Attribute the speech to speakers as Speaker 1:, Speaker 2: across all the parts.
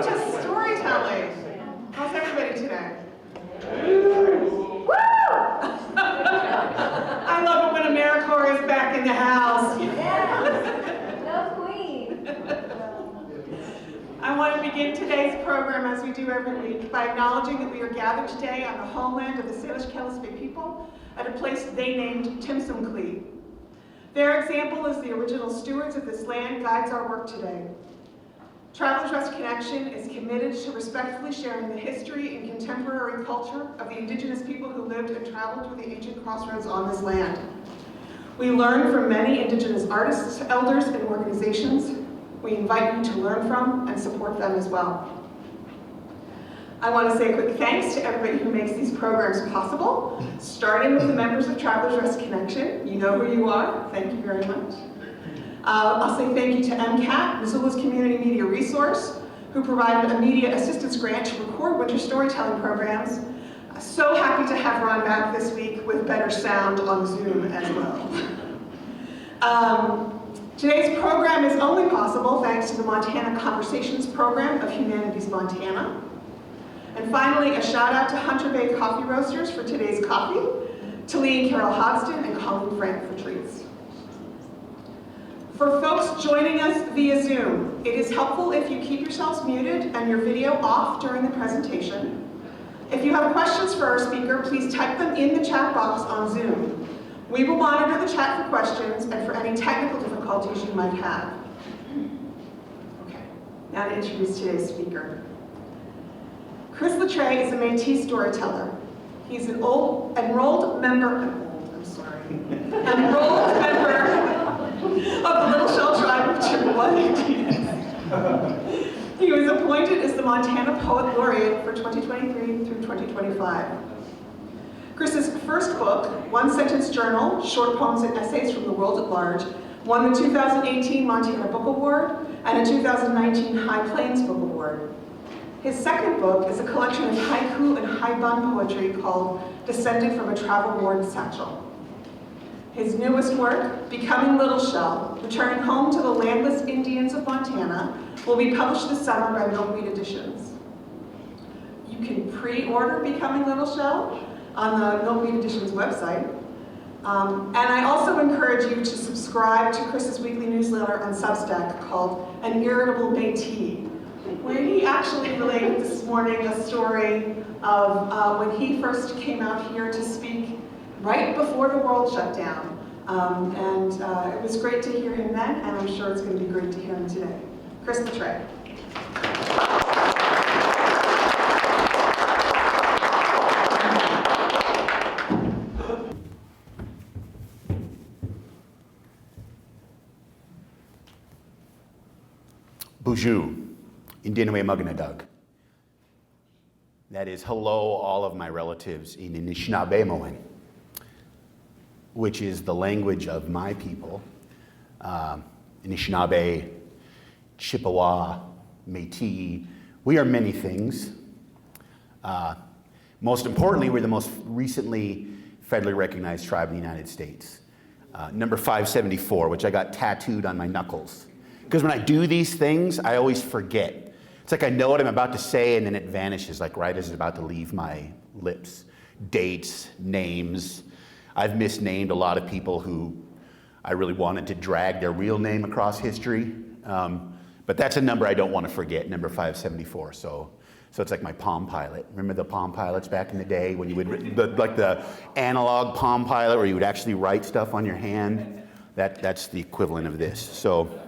Speaker 1: Welcome to Storytelling. How's everybody today? Woo! I love it when AmeriCorps is back in the house.
Speaker 2: Yes! Love Queen!
Speaker 1: I want to begin today's program, as we do every week, by acknowledging that we are gathered today on the homeland of the Selis people at a place they named Timsumclee. Their example as the original stewards of this land guides our work today. Travelers Rest Connection is committed to respectfully sharing the history and contemporary culture of the indigenous people who lived and traveled through the ancient crossroads on this land. We learn from many indigenous artists, elders, and organizations. We invite you to learn from and support them as well. I want to say a quick thanks to everybody who makes these programs possible, starting with the members of Travelers Rest Connection. You know who you are. Thank you very much. I'll say thank you to MCAT, Missoula's community media resource, who provided a media assistance grant to record winter storytelling programs. So happy to have Ron back this week with better sound on Zoom as well. Today's program is only possible thanks to the Montana Conversations program of Humanities Montana. And finally, a shout out to Hunter Bay Coffee Roasters for today's coffee, to Lee and Carol Hodgson and Colleen Frank for treats. For folks joining us via Zoom, it is helpful if you keep yourselves muted and your video off during the presentation. If you have questions for our speaker, please type them in the chat box on Zoom. We will monitor the chat for questions and for any technical difficulties you might have. Okay, now to introduce today's speaker. Chris Latre is a Métis storyteller. He's an enrolled member of the Little Shell tribe of Chippewa Indians. He was appointed as the Montana Poet Laureate for 2023 through 2025. Chris's first book, one-sentence journal, short poems and essays from the world at large, won the 2018 Montana Book Award and a 2019 High Plains Book Award. His second book is a collection of haiku and haibun poetry called Descended from a Travel-Worn Satchel. His newest work, Becoming Little Shell, Returning Home to the Landless Indians of Montana, will be published this summer by Milkweed Editions. You can pre-order Becoming Little Shell on the Milkweed Editions website. And I also encourage you to subscribe to Chris's weekly newsletter on Substack called An Irritable Métis, where he actually related this morning a story of when he first came out here to speak right before the world shut down. It was great to hear him then, and I'm sure it's going to be great to hear him today. Chris Latre.
Speaker 3: Bonjour, Indinaway Muganadug. That is hello, all of my relatives in Anishinaabe, which is the language of my people. Anishinaabe, Chippewa, Métis, we are many things. Most importantly, we're the most recently federally recognized tribe in the United States. Number 574, which I got tattooed on my knuckles. Because when I do these things, I always forget. It's like I know what I'm about to say and then it vanishes, like right as it's about to leave my lips. Dates, names. I've misnamed a lot of people who I really wanted to drag their real name across history. But that's a number I don't want to forget, number 574. So it's like my Palm Pilot. Remember the Palm Pilots back in the day when you would, like the analog Palm Pilot where you would actually write stuff on your hand? That's the equivalent of this. So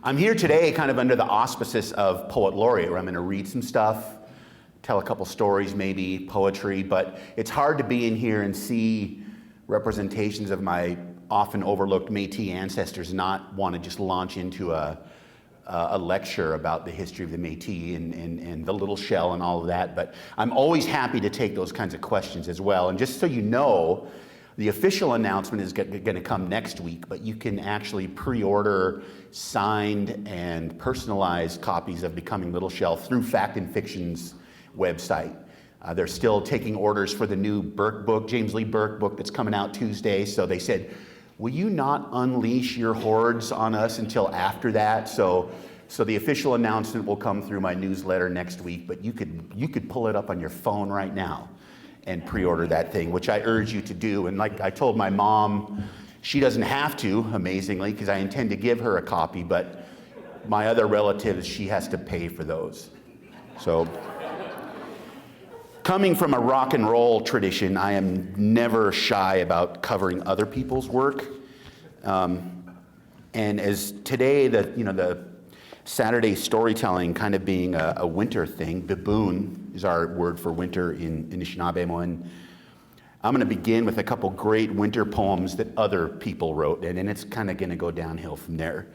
Speaker 3: I'm here today kind of under the auspices of Poet Laureate, where I'm going to read some stuff, tell a couple stories, maybe poetry, but it's hard to be in here and see representations of my often overlooked Métis ancestors, not want to just launch into a lecture about the history of the Métis and the little shell and all of that, but I'm always happy to take those kinds of questions as well. And just so you know, the official announcement is going to come next week, but you can actually pre-order signed and personalized copies of Becoming Little Shell through Fact and Fiction's website. They're still taking orders for the new Burke book, James Lee Burke book that's coming out Tuesday. So they said, will you not unleash your hordes on us until after that? So So the official announcement will come through my newsletter next week, but you could pull it up on your phone right now and pre-order that thing, which I urge you to do. And like I told my mom, she doesn't have to, amazingly, because I intend to give her a copy, but my other relatives, she has to pay for those. So, coming from a rock and roll tradition, I am never shy about covering other people's work. And as today, the Saturday storytelling kind of being a winter thing, baboon is our word for winter in Anishinaabe. I'm going to begin with a couple great winter poems that other people wrote, and then it's kind of going to go downhill from there.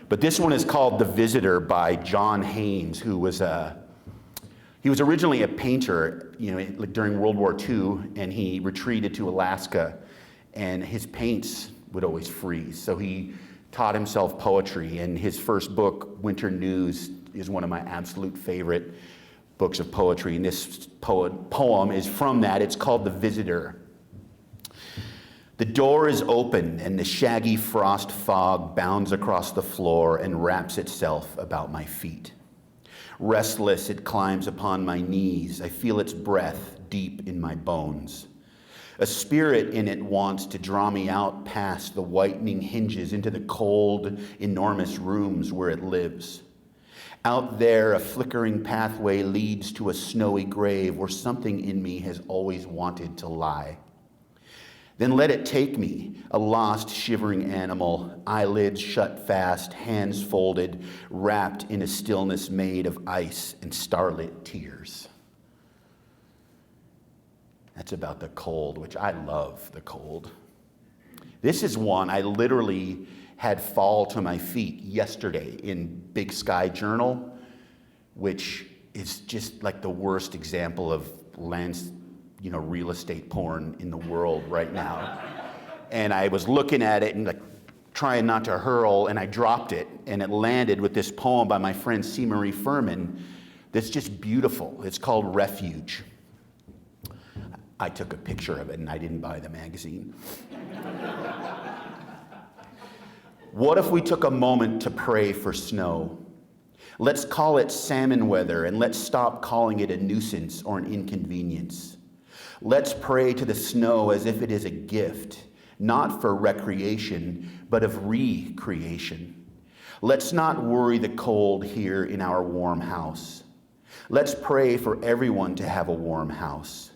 Speaker 3: But this one is called The Visitor by John Haynes, who was he was originally a painter, during World War II, and he retreated to Alaska, and his paints would always freeze. So he taught himself poetry, and his first book, Winter News, is one of my absolute favorite books of poetry, and this poem is from that. It's called The Visitor. The door is open, and the shaggy frost fog bounds across the floor and wraps itself about my feet. Restless, it climbs upon my knees. I feel its breath deep in my bones. A spirit in it wants to draw me out past the whitening hinges into the cold, enormous rooms where it lives. Out there, a flickering pathway leads to a snowy grave where something in me has always wanted to lie. Then let it take me, a lost, shivering animal, eyelids shut fast, hands folded, wrapped in a stillness made of ice and starlit tears. That's about the cold, which I love the cold. This is one I literally had fall to my feet yesterday in Big Sky Journal, which is just like the worst example of real estate porn in the world right now. And I was looking at it and trying not to hurl, and I dropped it, and it landed with this poem by my friend C. Marie Furman that's just beautiful. It's called Refuge. I took a picture of it, and I didn't buy the magazine. What if we took a moment to pray for snow? Let's call it salmon weather, and let's stop calling it a nuisance or an inconvenience. Let's pray to the snow as if it is a gift, not for recreation, but of recreation. Let's not worry the cold here in our warm house. Let's pray for everyone to have a warm house.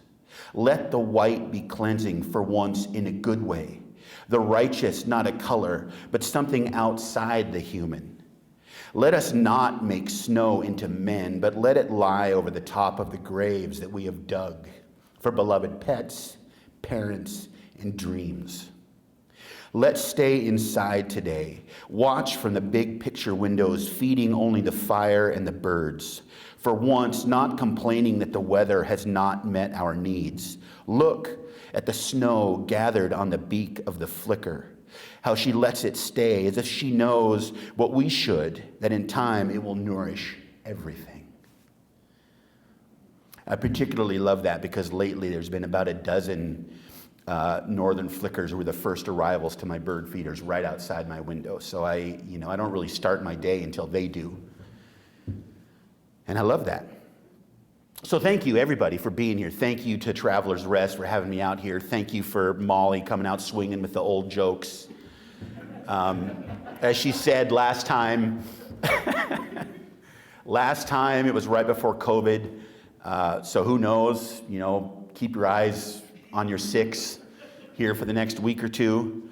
Speaker 3: Let the white be cleansing for once in a good way. The righteous, not a color, but something outside the human. Let us not make snow into men, but let it lie over the top of the graves that we have dug for beloved pets, parents, and dreams. Let's stay inside today. Watch from the big picture windows, feeding only the fire and the birds. For once, not complaining that the weather has not met our needs. Look at the snow gathered on the beak of the flicker, how she lets it stay as if she knows what we should, that in time it will nourish everything. I particularly love that because lately there's been about a dozen northern flickers who were the first arrivals to my bird feeders right outside my window. So I don't really start my day until they do. And I love that. So thank you, everybody, for being here. Thank you to Travelers Rest for having me out here. Thank you for Molly coming out swinging with the old jokes. As she said last time, it was right before COVID. So who knows, keep your eyes on your six here for the next week or two.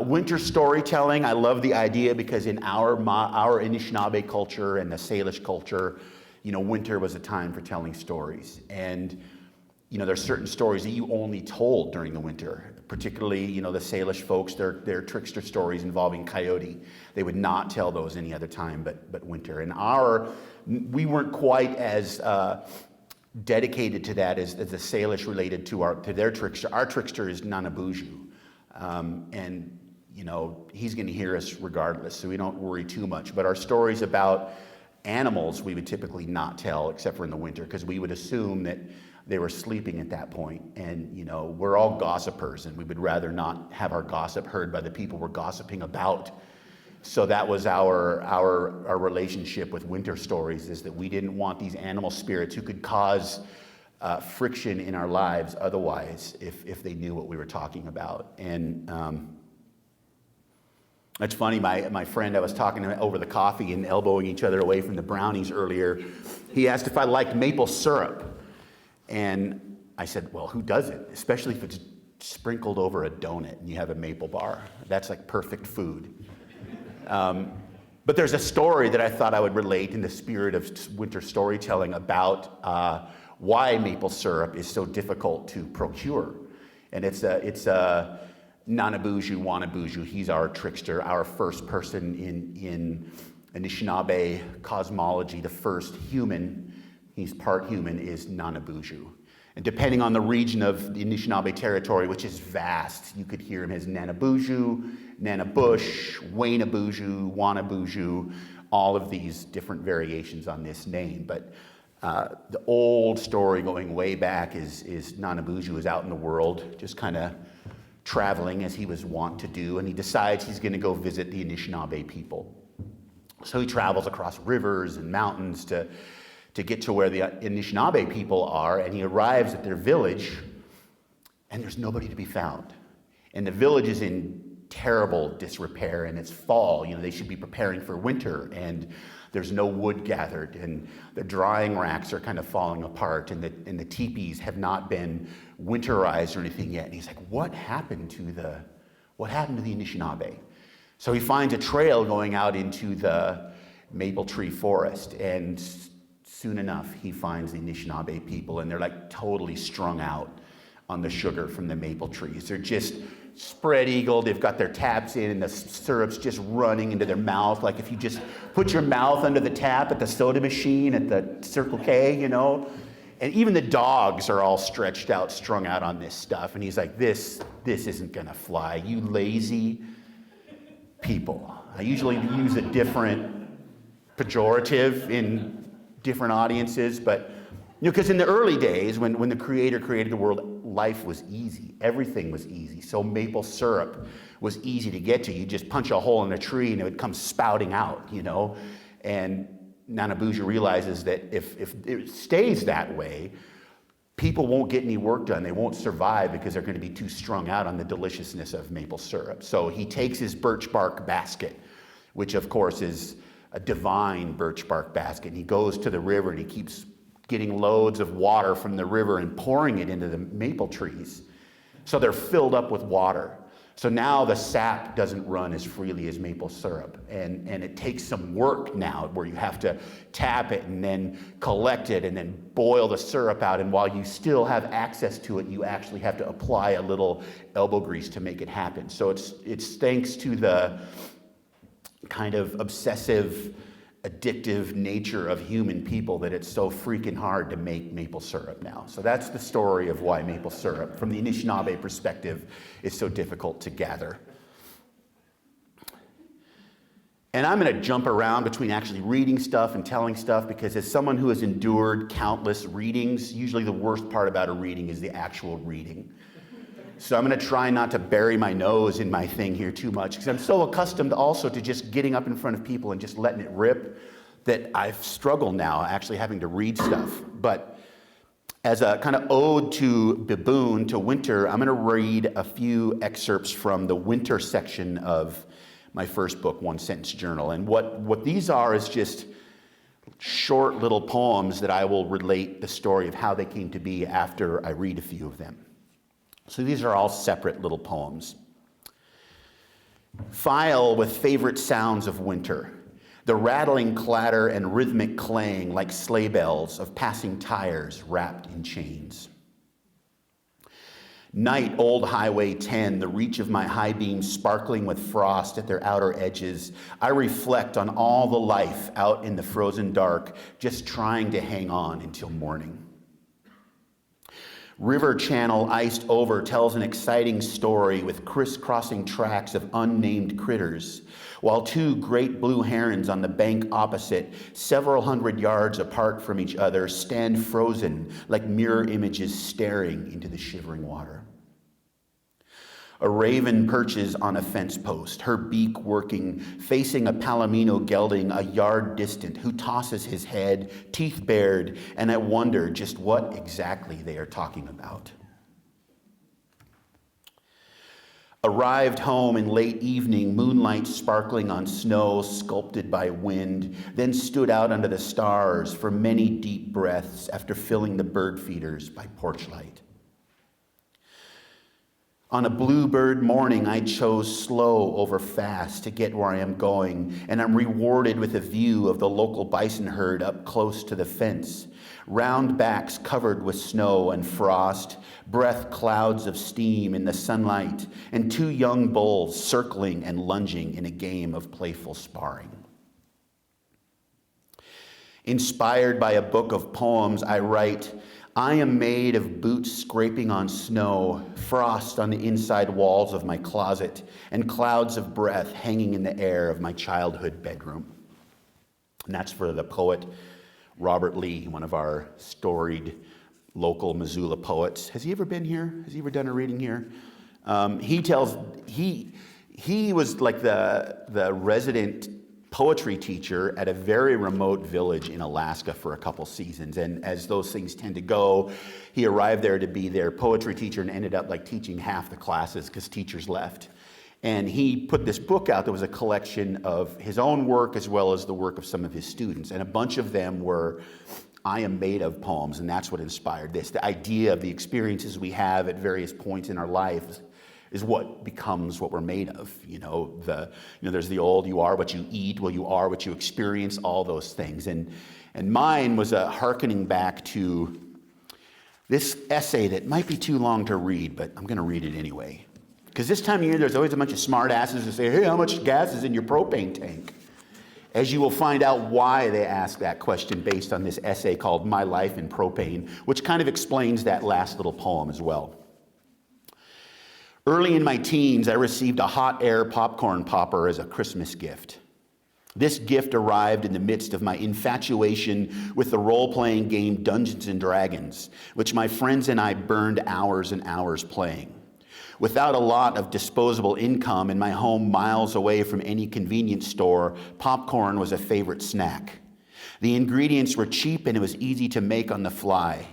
Speaker 3: Winter storytelling, I love the idea because in our Anishinaabe culture and the Selis culture, winter was a time for telling stories. And, there's certain stories that you only told during the winter, particularly, the Salish folks, their trickster stories involving coyote. They would not tell those any other time but winter. And we weren't quite as dedicated to that as the Salish related to their trickster. Our trickster is Nanabuju. And he's going to hear us regardless, so we don't worry too much. But our stories about animals we would typically not tell, except for in the winter, because we would assume that they were sleeping at that point. And we're all gossipers, and we would rather not have our gossip heard by the people we're gossiping about. So that was our relationship with winter stories, is that we didn't want these animal spirits who could cause friction in our lives otherwise if they knew what we were talking about. And it's funny, my friend, I was talking to him over the coffee and elbowing each other away from the brownies earlier. He asked if I liked maple syrup. And I said, well, who doesn't? Especially if it's sprinkled over a donut and you have a maple bar. That's like perfect food. But there's a story that I thought I would relate in the spirit of winter storytelling about why maple syrup is so difficult to procure. And it's a Nanabuju, Wanabuju. He's our trickster, our first person in Anishinaabe cosmology. The first human, he's part human, is Nanabuju. And depending on the region of the Anishinaabe territory, which is vast, you could hear him as Nanabuju, Nanabush, Wainabuju, Wanabuju, all of these different variations on this name. But the old story going way back is Nanabuju is out in the world, just kind of traveling as he was wont to do, and he decides he's going to go visit the Anishinaabe people. So he travels across rivers and mountains to get to where the Anishinaabe people are, and he arrives at their village, and there's nobody to be found. And the village is in terrible disrepair, and it's fall. You know, they should be preparing for winter, and there's no wood gathered, and the drying racks are kind of falling apart, and the teepees have not been winterized or anything yet. And he's like, what happened to the Anishinaabe? So he finds a trail going out into the maple tree forest, and soon enough, he finds the Anishinaabe people, and they're like totally strung out on the sugar from the maple trees. They're just spread eagled. They've got their taps in, and the syrup's just running into their mouth. Like if you just put your mouth under the tap at the soda machine at the Circle K, you know. And even the dogs are all stretched out, strung out on this stuff. And he's like, this isn't gonna fly, you lazy people. I usually use a different pejorative in different audiences, but you know, because in the early days, when the Creator created the world, life was easy. Everything was easy. So maple syrup was easy to get to. You just punch a hole in a tree and it would come spouting out, you know. And Nanabuju realizes that if it stays that way, people won't get any work done. They won't survive because they're going to be too strung out on the deliciousness of maple syrup. So he takes his birch bark basket, which of course is a divine birch bark basket, and he goes to the river and he keeps getting loads of water from the river and pouring it into the maple trees. So they're filled up with water. So now the sap doesn't run as freely as maple syrup. And it takes some work now where you have to tap it and then collect it and then boil the syrup out. And while you still have access to it, you actually have to apply a little elbow grease to make it happen. So it's thanks to the kind of obsessive, addictive nature of human people that it's so freaking hard to make maple syrup now. So that's the story of why maple syrup, from the Anishinaabe perspective, is so difficult to gather. And I'm going to jump around between actually reading stuff and telling stuff, because as someone who has endured countless readings, usually the worst part about a reading is the actual reading. So I'm going to try not to bury my nose in my thing here too much, because I'm so accustomed also to just getting up in front of people and just letting it rip that I've struggled now actually having to read stuff. But as a kind of ode to Baboon, to winter, I'm going to read a few excerpts from the winter section of my first book, One Sentence Journal. And what these are is just short little poems that I will relate the story of how they came to be after I read a few of them. So these are all separate little poems. File with favorite sounds of winter, the rattling clatter and rhythmic clang like sleigh bells of passing tires wrapped in chains. Night, old Highway 10, the reach of my high beams sparkling with frost at their outer edges. I reflect on all the life out in the frozen dark, just trying to hang on until morning. River channel iced over tells an exciting story with crisscrossing tracks of unnamed critters, while two great blue herons on the bank opposite, several hundred yards apart from each other, stand frozen like mirror images staring into the shivering water. A raven perches on a fence post, her beak working, facing a palomino gelding a yard distant, who tosses his head, teeth bared, and I wonder just what exactly they are talking about. Arrived home in late evening, moonlight sparkling on snow sculpted by wind, then stood out under the stars for many deep breaths after filling the bird feeders by porch light. On a bluebird morning, I chose slow over fast to get where I am going, and I'm rewarded with a view of the local bison herd up close to the fence. Round backs covered with snow and frost, breath clouds of steam in the sunlight, and two young bulls circling and lunging in a game of playful sparring. Inspired by a book of poems, I write, I am made of boots scraping on snow, frost on the inside walls of my closet, and clouds of breath hanging in the air of my childhood bedroom. And that's for the poet Robert Lee, one of our storied local Missoula poets. Has he ever been here? Has he ever done a reading here? He was like the resident poetry teacher at a very remote village in Alaska for a couple seasons. And as those things tend to go, he arrived there to be their poetry teacher and ended up like teaching half the classes because teachers left. And he put this book out that was a collection of his own work as well as the work of some of his students. And a bunch of them were I am made of poems, and that's what inspired this. The idea of the experiences we have at various points in our lives is what becomes what we're made of. There's the old, you are what you eat, well, you are what you experience, all those things. And mine was a hearkening back to this essay that might be too long to read, but I'm going to read it anyway. Because this time of year, there's always a bunch of smart asses who say, hey, how much gas is in your propane tank? As you will find out why they ask that question based on this essay called My Life in Propane, which kind of explains that last little poem as well. Early in my teens, I received a hot air popcorn popper as a Christmas gift. This gift arrived in the midst of my infatuation with the role-playing game Dungeons & Dragons, which my friends and I burned hours and hours playing. Without a lot of disposable income in my home miles away from any convenience store, popcorn was a favorite snack. The ingredients were cheap and it was easy to make on the fly.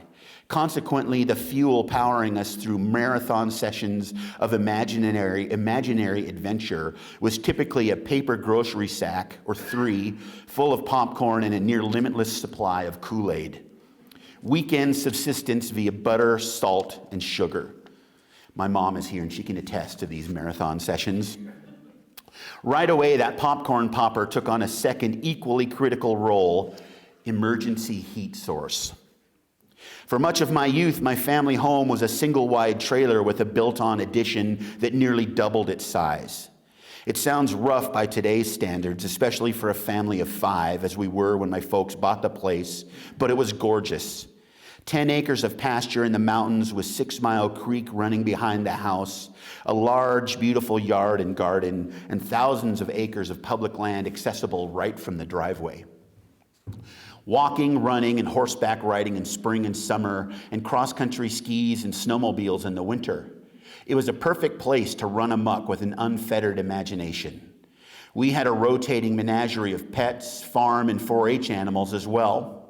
Speaker 3: Consequently, the fuel powering us through marathon sessions of imaginary adventure was typically a paper grocery sack, or 3, full of popcorn and a near limitless supply of Kool-Aid. Weekend subsistence via butter, salt, and sugar. My mom is here and she can attest to these marathon sessions. Right away, that popcorn popper took on a second equally critical role, emergency heat source. For much of my youth, my family home was a single-wide trailer with a built-on addition that nearly doubled its size. It sounds rough by today's standards, especially for a family of 5, as we were when my folks bought the place, but it was gorgeous. 10 acres of pasture in the mountains with 6 Mile Creek running behind the house, a large, beautiful yard and garden, and thousands of acres of public land accessible right from the driveway. Walking, running, and horseback riding in spring and summer, and cross-country skis and snowmobiles in the winter. It was a perfect place to run amok with an unfettered imagination. We had a rotating menagerie of pets, farm, and 4-H animals as well.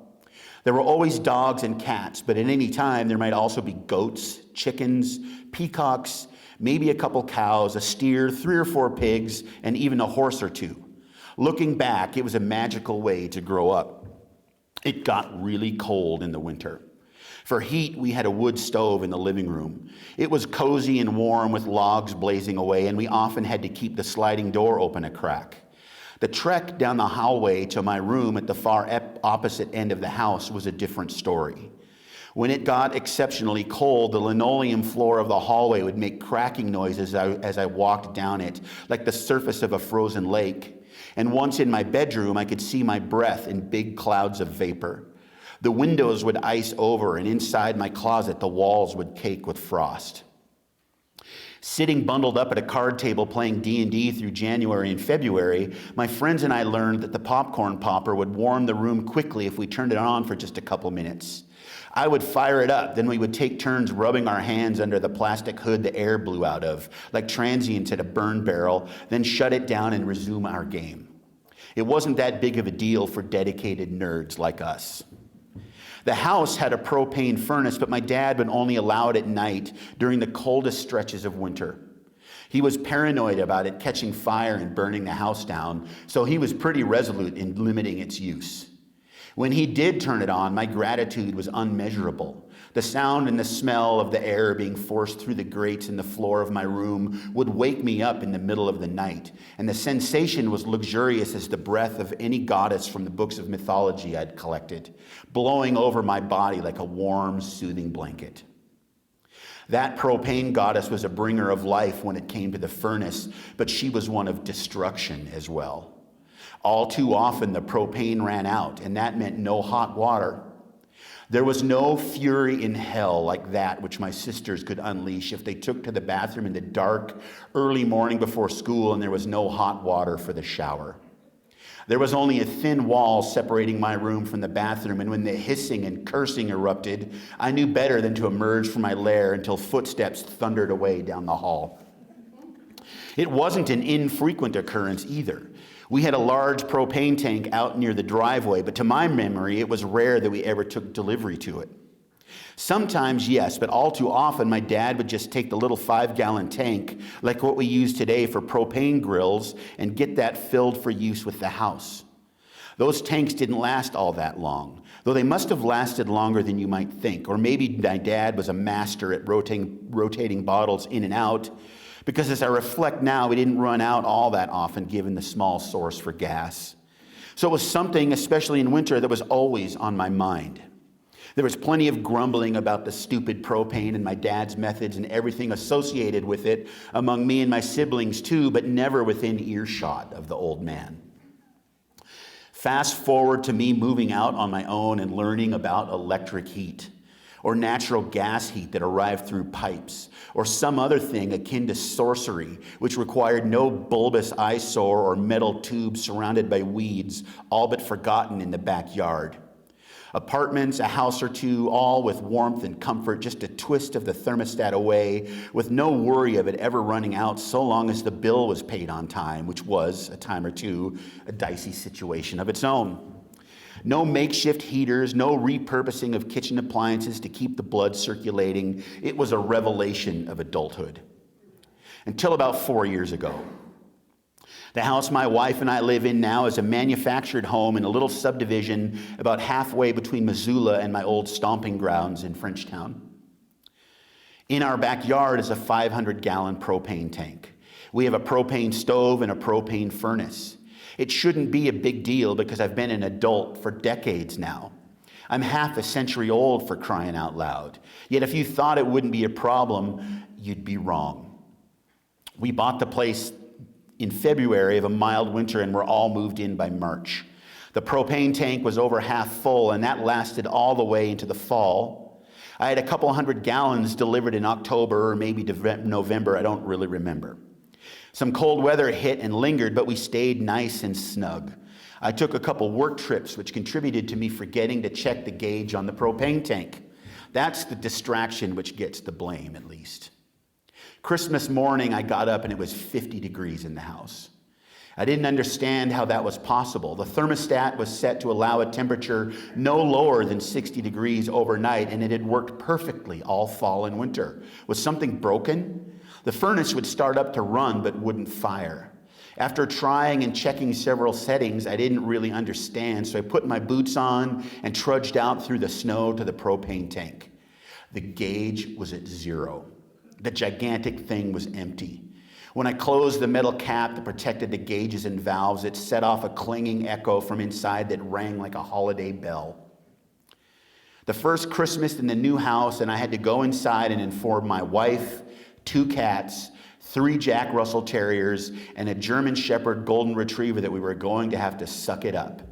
Speaker 3: There were always dogs and cats, but at any time there might also be goats, chickens, peacocks, maybe a couple cows, a steer, 3 or 4 pigs, and even a horse or 2. Looking back, it was a magical way to grow up. It got really cold in the winter. For heat, we had a wood stove in the living room. It was cozy and warm with logs blazing away, and we often had to keep the sliding door open a crack. The trek down the hallway to my room at the far opposite end of the house was a different story. When it got exceptionally cold, the linoleum floor of the hallway would make cracking noises as I walked down it, like the surface of a frozen lake. And once in my bedroom, I could see my breath in big clouds of vapor. The windows would ice over, and inside my closet, the walls would cake with frost. Sitting bundled up at a card table playing D&D through January and February, my friends and I learned that the popcorn popper would warm the room quickly if we turned it on for just a couple minutes. I would fire it up, then we would take turns rubbing our hands under the plastic hood the air blew out of, like transients at a burn barrel, then shut it down and resume our game. It wasn't that big of a deal for dedicated nerds like us. The house had a propane furnace, but my dad would only allow it at night during the coldest stretches of winter. He was paranoid about it catching fire and burning the house down, so he was pretty resolute in limiting its use. When he did turn it on, my gratitude was unmeasurable. The sound and the smell of the air being forced through the grates in the floor of my room would wake me up in the middle of the night, and the sensation was luxurious as the breath of any goddess from the books of mythology I'd collected, blowing over my body like a warm, soothing blanket. That propane goddess was a bringer of life when it came to the furnace, but she was one of destruction as well. All too often, the propane ran out, and that meant no hot water. There was no fury in hell like that which my sisters could unleash if they took to the bathroom in the dark, early morning before school and there was no hot water for the shower. There was only a thin wall separating my room from the bathroom, and when the hissing and cursing erupted, I knew better than to emerge from my lair until footsteps thundered away down the hall. It wasn't an infrequent occurrence either. We had a large propane tank out near the driveway, but to my memory, it was rare that we ever took delivery to it. Sometimes, yes, but all too often, my dad would just take the little 5-gallon tank, like what we use today for propane grills, and get that filled for use with the house. Those tanks didn't last all that long, though they must have lasted longer than you might think, or maybe my dad was a master at rotating bottles in and out, because as I reflect now, we didn't run out all that often given the small source for gas. So it was something, especially in winter, that was always on my mind. There was plenty of grumbling about the stupid propane and my dad's methods and everything associated with it among me and my siblings too, but never within earshot of the old man. Fast forward to me moving out on my own and learning about electric heat, or natural gas heat that arrived through pipes, or some other thing akin to sorcery, which required no bulbous eyesore or metal tubes surrounded by weeds, all but forgotten in the backyard. Apartments, a house or two, all with warmth and comfort, just a twist of the thermostat away, with no worry of it ever running out so long as the bill was paid on time, which was, a time or two, a dicey situation of its own. No makeshift heaters, no repurposing of kitchen appliances to keep the blood circulating. It was a revelation of adulthood. Until about 4 years ago. The house my wife and I live in now is a manufactured home in a little subdivision about halfway between Missoula and my old stomping grounds in Frenchtown. In our backyard is a 500-gallon propane tank. We have a propane stove and a propane furnace. It shouldn't be a big deal because I've been an adult for decades now. I'm half a century old, for crying out loud. Yet if you thought it wouldn't be a problem, you'd be wrong. We bought the place in February of a mild winter and were all moved in by March. The propane tank was over half full, and that lasted all the way into the fall. I had a couple hundred gallons delivered in October or maybe November, I don't really remember. Some cold weather hit and lingered, but we stayed nice and snug. I took a couple work trips, which contributed to me forgetting to check the gauge on the propane tank. That's the distraction which gets the blame, at least. Christmas morning, I got up and it was 50 degrees in the house. I didn't understand how that was possible. The thermostat was set to allow a temperature no lower than 60 degrees overnight, and it had worked perfectly all fall and winter. Was something broken? The furnace would start up to run but wouldn't fire. After trying and checking several settings, I didn't really understand, so I put my boots on and trudged out through the snow to the propane tank. The gauge was at 0. The gigantic thing was empty. When I closed the metal cap that protected the gauges and valves, it set off a clanging echo from inside that rang like a holiday bell. The first Christmas in the new house, and I had to go inside and inform my wife, 2 cats, 3 Jack Russell Terriers, and a German Shepherd Golden Retriever that we were going to have to suck it up.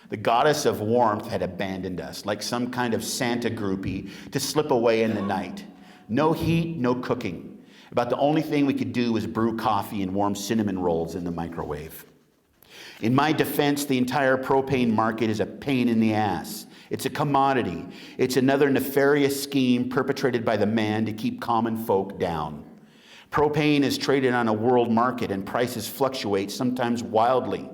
Speaker 3: The goddess of warmth had abandoned us, like some kind of Santa groupie, to slip away in the night. No heat, no cooking. About the only thing we could do was brew coffee and warm cinnamon rolls in the microwave. In my defense, the entire propane market is a pain in the ass. It's a commodity. It's another nefarious scheme perpetrated by the man to keep common folk down. Propane is traded on a world market and prices fluctuate, sometimes wildly.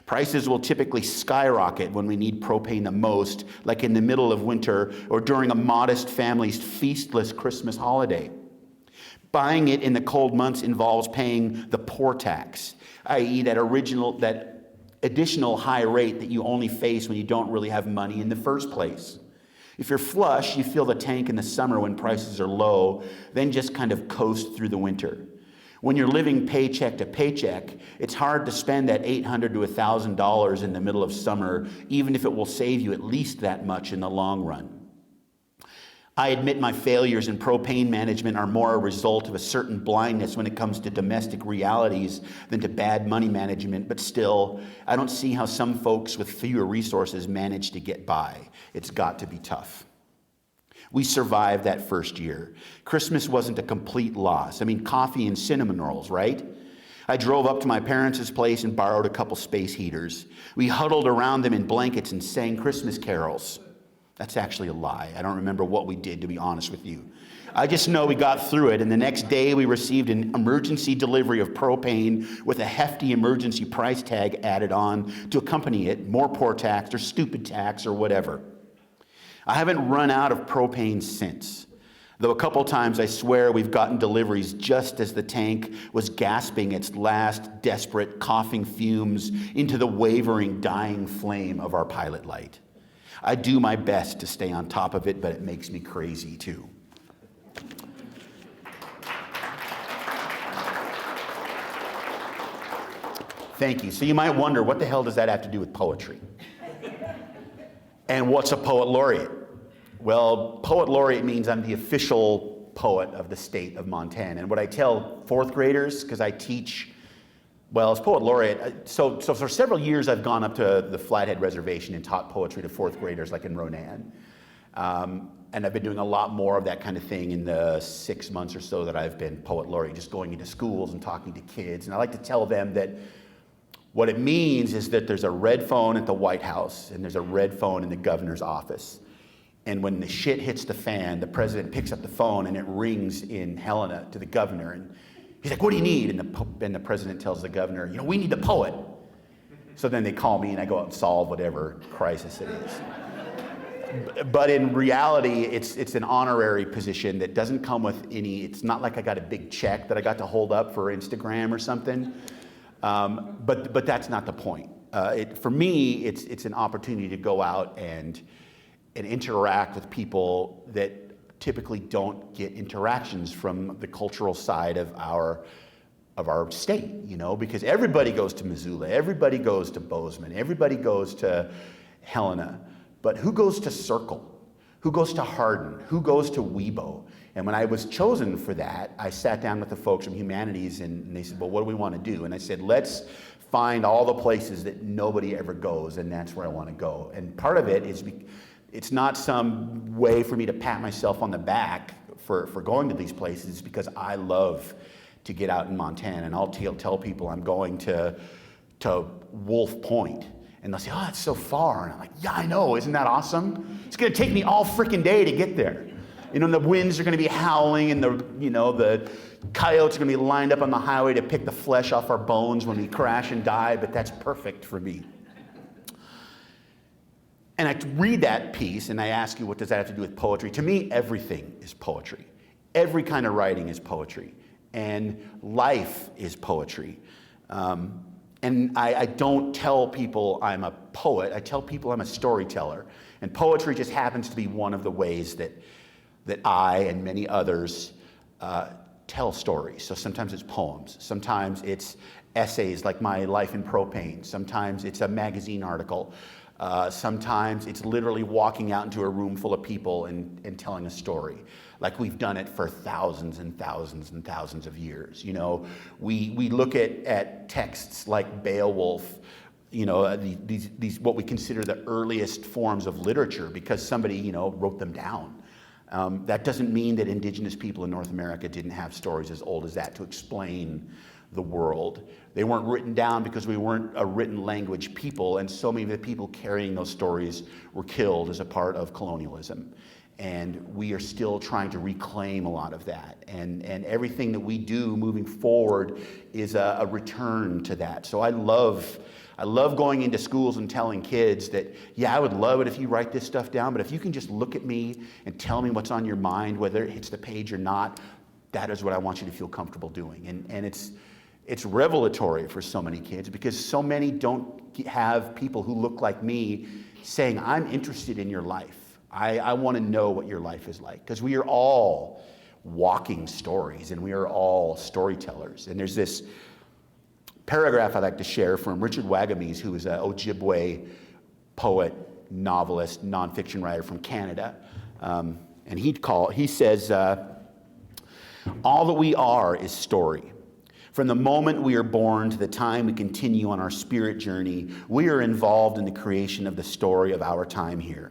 Speaker 3: Prices will typically skyrocket when we need propane the most, like in the middle of winter or during a modest family's feastless Christmas holiday. Buying it in the cold months involves paying the poor tax, i.e. that additional high rate that you only face when you don't really have money in the first place. If you're flush, you fill the tank in the summer when prices are low, then just kind of coast through the winter. When you're living paycheck to paycheck, it's hard to spend that $800 to $1,000 in the middle of summer, even if it will save you at least that much in the long run. I admit my failures in propane management are more a result of a certain blindness when it comes to domestic realities than to bad money management, but still, I don't see how some folks with fewer resources manage to get by. It's got to be tough. We survived that first year. Christmas wasn't a complete loss. I mean, coffee and cinnamon rolls, right? I drove up to my parents' place and borrowed a couple space heaters. We huddled around them in blankets and sang Christmas carols. That's actually a lie. I don't remember what we did, to be honest with you. I just know we got through it, and the next day we received an emergency delivery of propane with a hefty emergency price tag added on to accompany it, more poor tax or stupid tax or whatever. I haven't run out of propane since, though a couple times I swear we've gotten deliveries just as the tank was gasping its last desperate coughing fumes into the wavering, dying flame of our pilot light. I do my best to stay on top of it, but it makes me crazy too. Thank you. So you might wonder, what the hell does that have to do with poetry? And what's a poet laureate? Well, poet laureate means I'm the official poet of the state of Montana. And what I tell fourth graders, because I teach, well, as poet laureate, so for several years I've gone up to the Flathead Reservation and taught poetry to fourth graders, like in Ronan. And I've been doing a lot more of that kind of thing in the 6 months or so that I've been poet laureate, just going into schools and talking to kids. And I like to tell them that what it means is that there's a red phone at the White House and there's a red phone in the governor's office. And when the shit hits the fan, the president picks up the phone and it rings in Helena to the governor. And he's like, what do you need? And the president tells the governor, we need the poet. So then they call me and I go out and solve whatever crisis it is. But in reality, it's an honorary position that doesn't come with any, it's not like I got a big check that I got to hold up for Instagram or something. But that's not the point. For me, it's an opportunity to go out and interact with people that typically don't get interactions from the cultural side of our state, because everybody goes to Missoula, everybody goes to Bozeman, everybody goes to Helena, but who goes to Circle? Who goes to Hardin? Who goes to Webo? And when I was chosen for that, I sat down with the folks from Humanities and they said, well, what do we want to do? And I said, let's find all the places that nobody ever goes, and that's where I want to go. And part of it is, it's not some way for me to pat myself on the back for going to these places. It's because I love to get out in Montana, and I'll tell people I'm going to Wolf Point. And they'll say, oh, it's so far. And I'm like, yeah, I know, isn't that awesome? It's gonna take me all freaking day to get there. The winds are gonna be howling and the coyotes are gonna be lined up on the highway to pick the flesh off our bones when we crash and die, but that's perfect for me. And I read that piece and I ask you, what does that have to do with poetry? To me, everything is poetry. Every kind of writing is poetry. And life is poetry. And I don't tell people I'm a poet. I tell people I'm a storyteller. And poetry just happens to be one of the ways that I and many others tell stories. So sometimes it's poems. Sometimes it's essays like my life in propane. Sometimes it's a magazine article. Sometimes it's literally walking out into a room full of people and telling a story. Like we've done it for thousands and thousands and thousands of years. We look at texts like Beowulf, these what we consider the earliest forms of literature because somebody wrote them down. That doesn't mean that indigenous people in North America didn't have stories as old as that to explain the world. They weren't written down because we weren't a written language people, and so many of the people carrying those stories were killed as a part of colonialism. And we are still trying to reclaim a lot of that. And everything that we do moving forward is a return to that. So I love going into schools and telling kids that, yeah, I would love it if you write this stuff down, but if you can just look at me and tell me what's on your mind, whether it hits the page or not, that is what I want you to feel comfortable doing. And it's revelatory for so many kids because so many don't have people who look like me saying, I'm interested in your life. I want to know what your life is like, because we are all walking stories and we are all storytellers. And there's this paragraph I'd like to share from Richard Wagamese, who is an Ojibwe poet, novelist, nonfiction writer from Canada. And he says, all that we are is story. From the moment we are born to the time we continue on our spirit journey, we are involved in the creation of the story of our time here.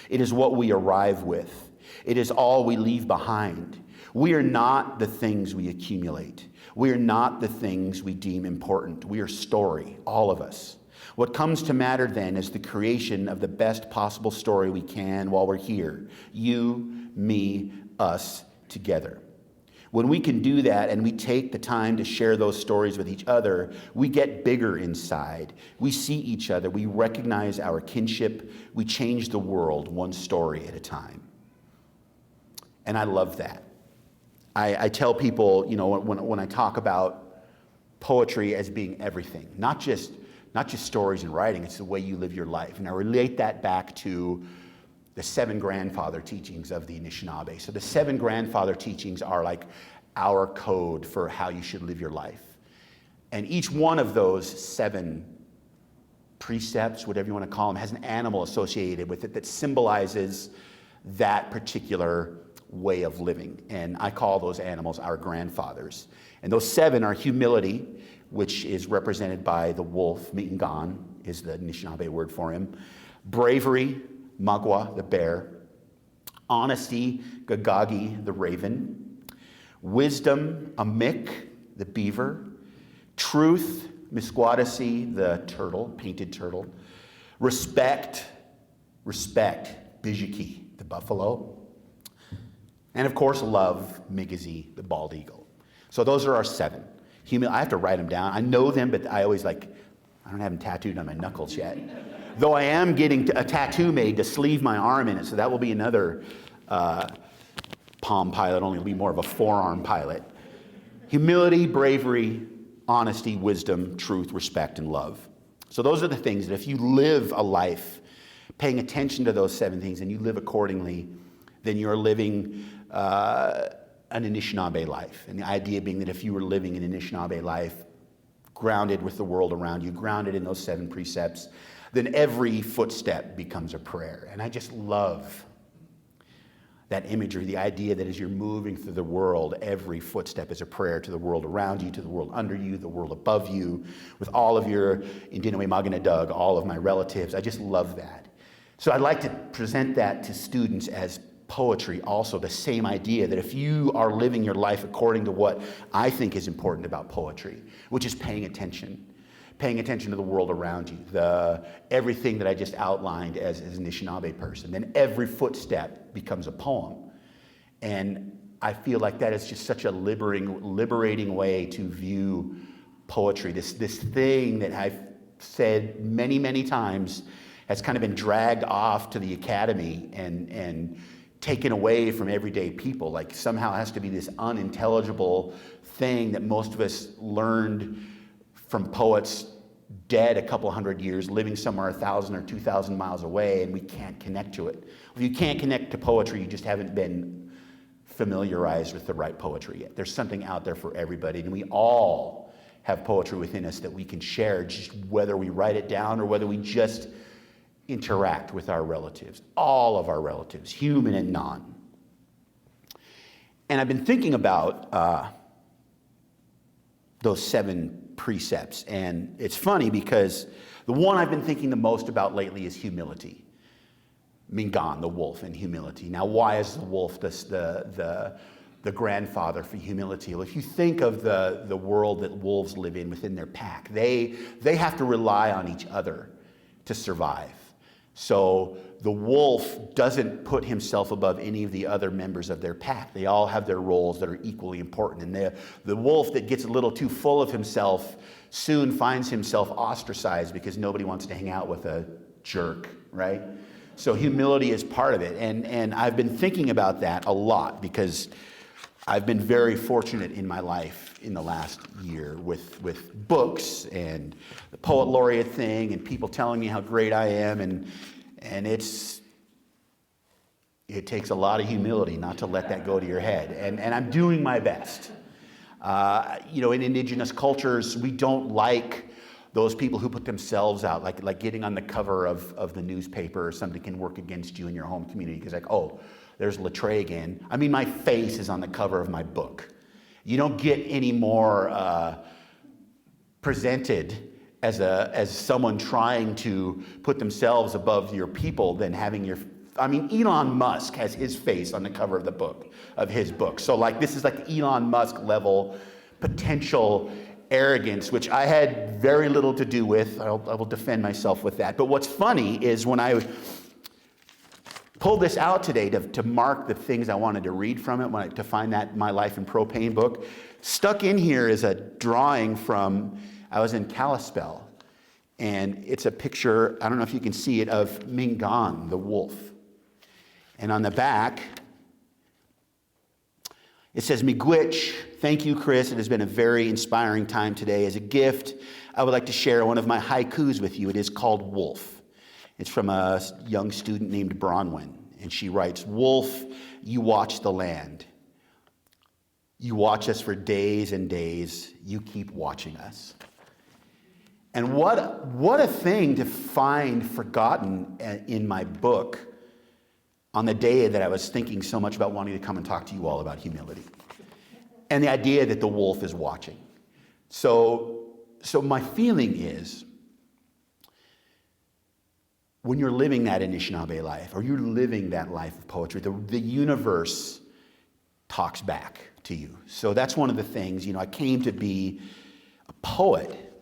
Speaker 3: It is what we arrive with. It is all we leave behind. We are not the things we accumulate. We are not the things we deem important. We are story, all of us. What comes to matter then is the creation of the best possible story we can while we're here. You, me, us, together. When we can do that and we take the time to share those stories with each other, we get bigger inside. We see each other. We recognize our kinship. We change the world one story at a time. And I love that. I tell people, when I talk about poetry as being everything, not just stories and writing, it's the way you live your life. And I relate that back to the 7 grandfather teachings of the Anishinaabe. So the 7 grandfather teachings are like our code for how you should live your life. And each one of those 7 precepts, whatever you want to call them, has an animal associated with it that symbolizes that particular way of living. And I call those animals our grandfathers. And those 7 are humility, which is represented by the wolf. Mi'ingan is the Anishinaabe word for him. Bravery, Magua, the bear. Honesty, Gagagi, the raven. Wisdom, Amik, the beaver. Truth, Misquadasi, the turtle, painted turtle. Respect, Bijiki, the buffalo. And of course, love, Migizi, the bald eagle. So those are our 7. I have to write them down. I know them, but I always I don't have them tattooed on my knuckles yet. Though I am getting a tattoo made to sleeve my arm in it, so that will be another Palm Pilot, only it'll be more of a forearm pilot. Humility, bravery, honesty, wisdom, truth, respect, and love. So those are the things that if you live a life paying attention to those 7 things and you live accordingly, then you're living an Anishinaabe life. And the idea being that if you were living an Anishinaabe life, grounded with the world around you, grounded in those 7 precepts, then every footstep becomes a prayer. And I just love that imagery, the idea that as you're moving through the world, every footstep is a prayer to the world around you, to the world under you, the world above you, with all of your Indinaway Maganadug, all of my relatives. I just love that. So I'd like to present that to students as poetry also, the same idea that if you are living your life according to what I think is important about poetry, which is paying attention to the world around you, everything that I just outlined as an Anishinaabe person, then every footstep becomes a poem. And I feel like that is just such a liberating way to view poetry, this thing that I've said many, many times has kind of been dragged off to the academy and taken away from everyday people. Like somehow it has to be this unintelligible thing that most of us learned from poets dead a couple hundred years, living somewhere 1,000 or 2,000 miles away, and we can't connect to it. If you can't connect to poetry, you just haven't been familiarized with the right poetry yet. There's something out there for everybody, and we all have poetry within us that we can share, just whether we write it down or whether we just interact with our relatives, all of our relatives, human and non. And I've been thinking about those 7 precepts, and it's funny because the one I've been thinking the most about lately is humility. Mingan, the wolf, and humility. Now, why is the wolf the the grandfather for humility. Well, if you think of the world that wolves live in within their pack, they have to rely on each other to survive. So the wolf doesn't put himself above any of the other members of their pack. They all have their roles that are equally important. And the wolf that gets a little too full of himself soon finds himself ostracized because nobody wants to hang out with a jerk, right? So humility is part of it. And I've been thinking about that a lot because I've been very fortunate in my life in the last year with books and the Poet Laureate thing and people telling me how great I am. And it takes a lot of humility not to let that go to your head. And I'm doing my best. In indigenous cultures, we don't like those people who put themselves out, like getting on the cover of the newspaper or something can work against you in your home community. Because oh, there's Latreille again. I mean, my face is on the cover of my book. You don't get any more presented as someone trying to put themselves above your people than having Elon Musk has his face on the cover of his book. So this is like Elon Musk level potential arrogance, which I had very little to do with. I will defend myself with that. But what's funny is when I pulled this out today to mark the things I wanted to read from it, to find that My Life in Propane book, stuck in here is a drawing from, I was in Kalispell, and it's a picture, I don't know if you can see it, of Mingan, the wolf. And on the back, it says, Miigwech, thank you, Chris. It has been a very inspiring time today. As a gift, I would like to share one of my haikus with you. It is called Wolf. It's from a young student named Bronwyn. And she writes, Wolf, you watch the land. You watch us for days and days. You keep watching us. And what a thing to find forgotten in my book on the day that I was thinking so much about wanting to come and talk to you all about humility. And the idea that the wolf is watching. So my feeling is, when you're living that Anishinaabe life, or you're living that life of poetry, the universe talks back to you. So that's one of the things, I came to be a poet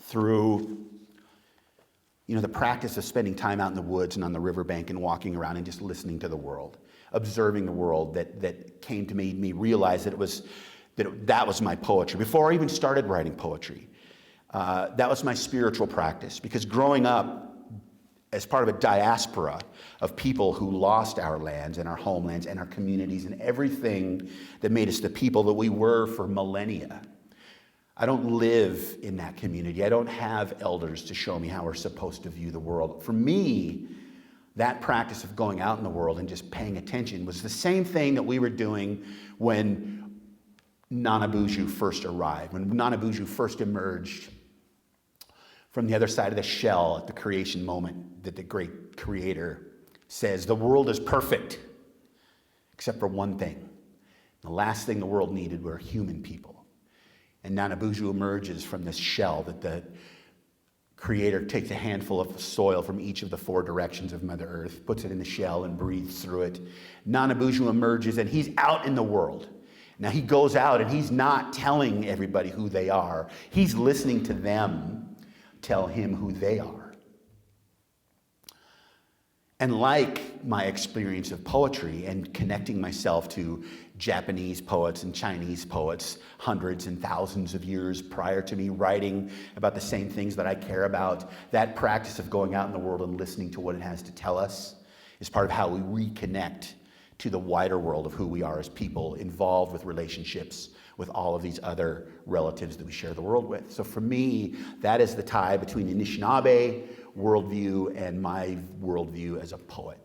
Speaker 3: through the practice of spending time out in the woods and on the riverbank and walking around and just listening to the world, observing the world that came to me realize that that was my poetry. Before I even started writing poetry, that was my spiritual practice. Because growing up as part of a diaspora of people who lost our lands and our homelands and our communities and everything that made us the people that we were for millennia, I don't live in that community. I don't have elders to show me how we're supposed to view the world. For me, that practice of going out in the world and just paying attention was the same thing that we were doing when Nana Buju first arrived, when Nana Buju first emerged from the other side of the shell at the creation moment that the great creator says, the world is perfect, except for one thing. The last thing the world needed were human people. And Nana Buju emerges from this shell that the Creator takes a handful of soil from each of the four directions of Mother Earth, puts it in the shell and breathes through it. Nana Buju emerges and he's out in the world. Now he goes out and he's not telling everybody who they are. He's listening to them tell him who they are. And like my experience of poetry and connecting myself to Japanese poets and Chinese poets hundreds and thousands of years prior to me, writing about the same things that I care about, that practice of going out in the world and listening to what it has to tell us is part of how we reconnect to the wider world of who we are as people involved with relationships with all of these other relatives that we share the world with. So for me, that is the tie between Anishinaabe worldview and my worldview as a poet.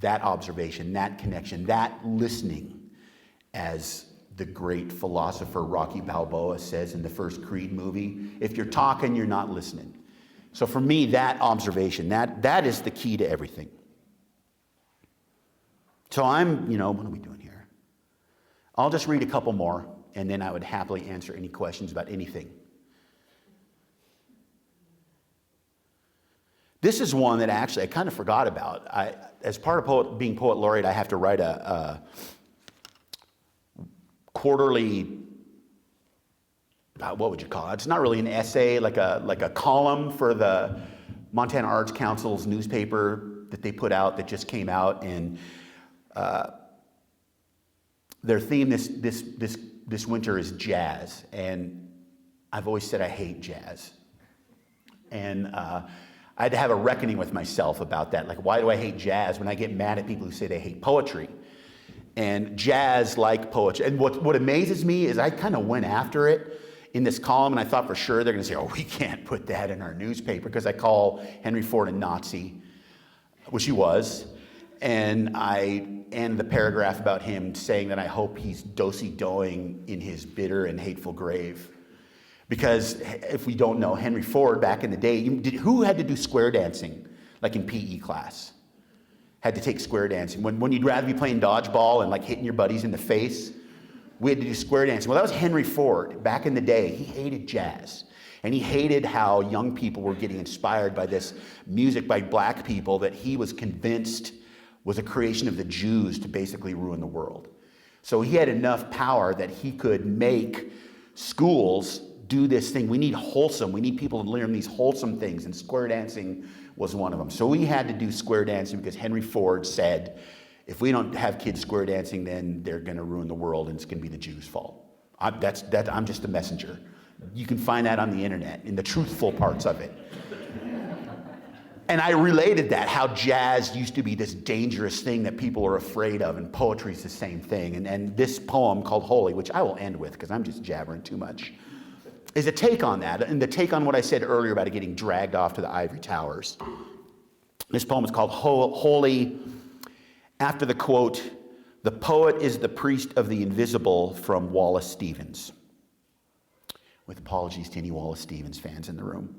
Speaker 3: That observation, that connection, that listening, as the great philosopher Rocky Balboa says in the first Creed movie, if you're talking, you're not listening. So for me, that observation, that is the key to everything. So what are we doing here? I'll just read a couple more, and then I would happily answer any questions about anything. This is one that actually I kind of forgot about. As part of being Poet Laureate, I have to write a quarterly, what would you call it? It's not really an essay, like a column for the Montana Arts Council's newspaper that they put out that just came out, and their theme this winter is jazz, and I've always said I hate jazz, and I had to have a reckoning with myself about that. Like, why do I hate jazz when I get mad at people who say they hate poetry? And jazz, like poetry, and what amazes me is I kind of went after it in this column, and I thought for sure they're going to say, oh, we can't put that in our newspaper, because I call Henry Ford a Nazi, which he was, and I end the paragraph about him saying that I hope he's do-si-doing in his bitter and hateful grave. Because if we don't know, Henry Ford back in the day, who had to do square dancing, like in PE class? Had to take square dancing. When you'd rather be playing dodgeball and like hitting your buddies in the face, we had to do square dancing. Well, that was Henry Ford. Back in the day, he hated jazz. And he hated how young people were getting inspired by this music by black people that he was convinced was a creation of the Jews to basically ruin the world. So he had enough power that he could make schools do this thing. We need people to learn these wholesome things, and square dancing was one of them. So we had to do square dancing because Henry Ford said, if we don't have kids square dancing, then they're going to ruin the world, and it's going to be the Jews' fault. I'm just a messenger. You can find that on the internet, in the truthful parts of it. And I related that, how jazz used to be this dangerous thing that people are afraid of, and poetry is the same thing. And this poem called Holy, which I will end with because I'm just jabbering too much, is a take on that, and the take on what I said earlier about it getting dragged off to the ivory towers. This poem is called Holy, after the quote, "The poet is the priest of the invisible," from Wallace Stevens. With apologies to any Wallace Stevens fans in the room.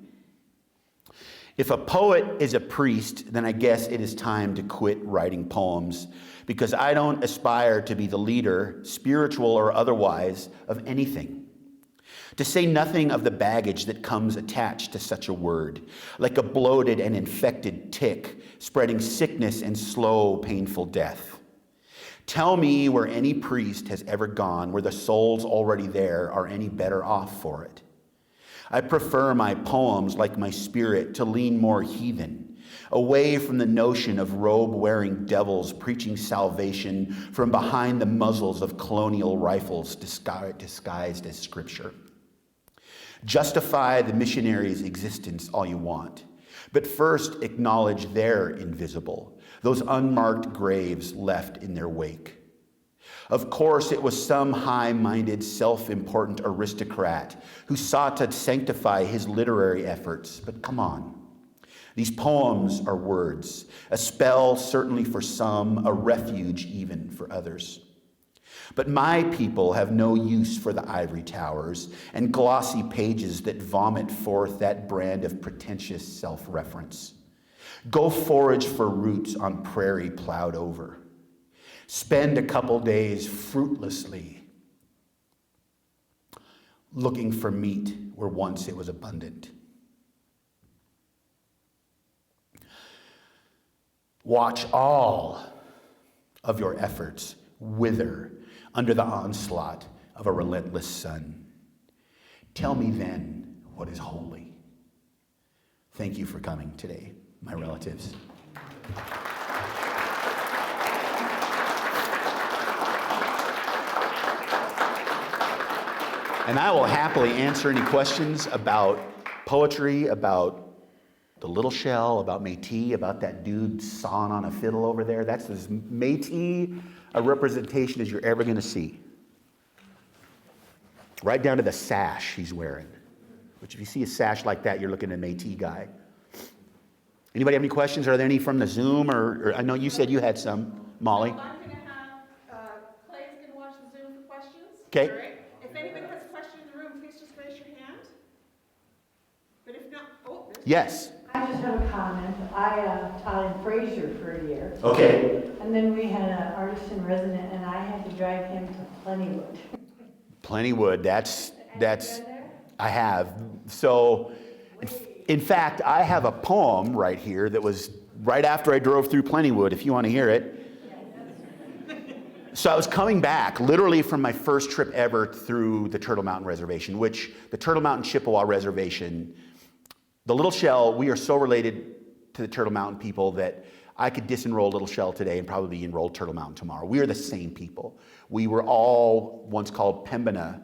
Speaker 3: If a poet is a priest, then I guess it is time to quit writing poems, because I don't aspire to be the leader, spiritual or otherwise, of anything. To say nothing of the baggage that comes attached to such a word, like a bloated and infected tick, spreading sickness and slow, painful death. Tell me where any priest has ever gone, where the souls already there are any better off for it. I prefer my poems, like my spirit, to lean more heathen, away from the notion of robe-wearing devils preaching salvation from behind the muzzles of colonial rifles disguised as scripture. Justify the missionaries' existence all you want, but first acknowledge their invisible, those unmarked graves left in their wake. Of course, it was some high-minded, self-important aristocrat who sought to sanctify his literary efforts, but come on. These poems are words, a spell certainly for some, a refuge even for others. But my people have no use for the ivory towers and glossy pages that vomit forth that brand of pretentious self-reference. Go forage for roots on prairie plowed over. Spend a couple days fruitlessly looking for meat where once it was abundant. Watch all of your efforts wither under the onslaught of a relentless sun. Tell me then what is holy. Thank you for coming today, my relatives. And I will happily answer any questions about poetry, about the little shell, about Métis, about that dude sawing on a fiddle over there. That's as Métis a representation as you're ever going to see. Right down to the sash he's wearing. Which if you see a sash like that, you're looking at a Métis guy. Anybody have any questions? Are there any from the Zoom? Or I know you said you had some, Molly.
Speaker 1: I'm going to have Clay's going to watch the Zoom for questions.
Speaker 3: Okay.
Speaker 1: All right. If anybody has a question in the room, please just raise your hand. But if not,
Speaker 3: Yes.
Speaker 2: I just have a comment. I taught in Fraser for a year.
Speaker 3: Okay.
Speaker 2: And then we had an artist in resident, and I had to drive him to Plentywood.
Speaker 3: Plentywood, that's I have. So, in fact, I have a poem right here that was right after I drove through Plentywood, if you want to hear it. So I was coming back literally from my first trip ever through the Turtle Mountain Reservation, which the Turtle Mountain Chippewa Reservation, the Little Shell, we are so related to the Turtle Mountain people that I could disenroll Little Shell today and probably enroll Turtle Mountain tomorrow. We are the same people. We were all once called Pembina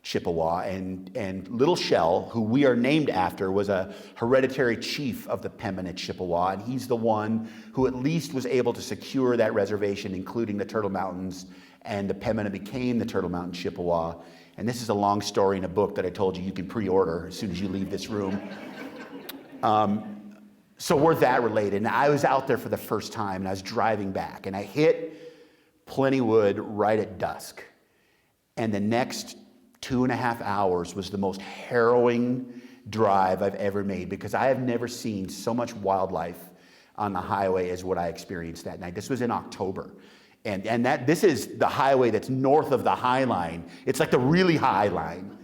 Speaker 3: Chippewa, and Little Shell, who we are named after, was a hereditary chief of the Pembina Chippewa, and he's the one who at least was able to secure that reservation, including the Turtle Mountains, and the Pembina became the Turtle Mountain Chippewa. And this is a long story in a book that I told you can pre-order as soon as you leave this room. So we're that related, and I was out there for the first time, and I was driving back, and I hit Plentywood right at dusk, and the next 2.5 hours was the most harrowing drive I've ever made, because I have never seen so much wildlife on the highway as what I experienced that night. This was in October. And this is the highway that's north of the High Line. It's like the really high line.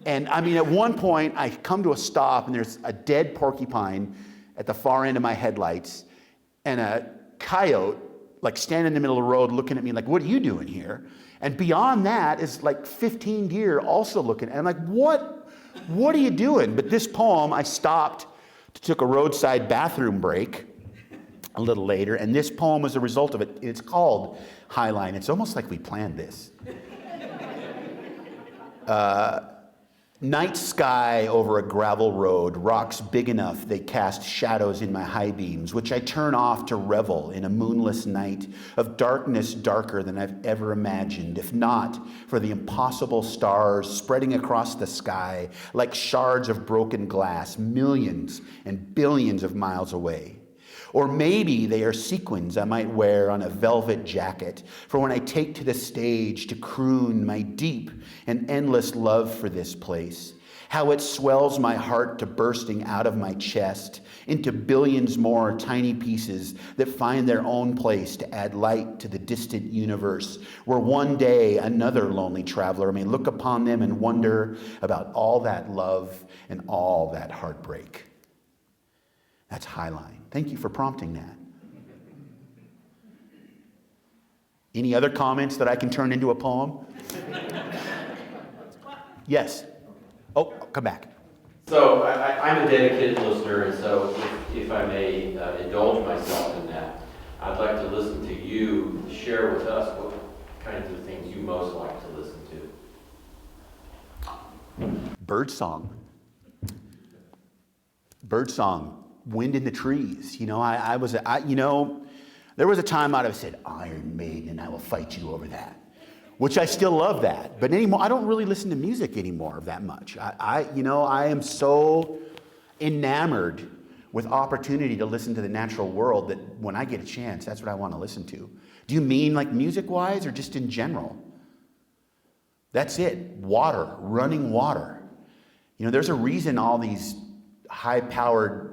Speaker 3: And I mean, at one point, I come to a stop, and there's a dead porcupine at the far end of my headlights, and a coyote, like, standing in the middle of the road looking at me like, what are you doing here? And beyond that is like 15 deer also looking at me. I'm like, what are you doing? But this poem, I stopped, took a roadside bathroom break a little later, and this poem was a result of it. It's called Highline. It's almost like we planned this. Night sky over a gravel road, rocks big enough they cast shadows in my high beams, which I turn off to revel in a moonless night of darkness darker than I've ever imagined, if not for the impossible stars spreading across the sky like shards of broken glass, millions and billions of miles away. Or maybe they are sequins I might wear on a velvet jacket for when I take to the stage to croon my deep and endless love for this place. How it swells my heart to bursting out of my chest into billions more tiny pieces that find their own place to add light to the distant universe, where one day another lonely traveler may look upon them and wonder about all that love and all that heartbreak. That's Highline. Thank you for prompting that. Any other comments that I can turn into a poem? Yes. Oh, come back.
Speaker 4: So I'm a dedicated listener, and so if I may indulge myself in that, I'd like to listen to you share with us what kinds of things you most like to listen to.
Speaker 3: Birdsong. Birdsong. Wind in the trees. You know, there was a time I'd have said, Iron Maiden, and I will fight you over that, which I still love that. But anymore, I don't really listen to music anymore that much. I am so enamored with opportunity to listen to the natural world that when I get a chance, that's what I want to listen to. Do you mean like music-wise or just in general? That's it. Water, running water. You know, there's a reason all these high-powered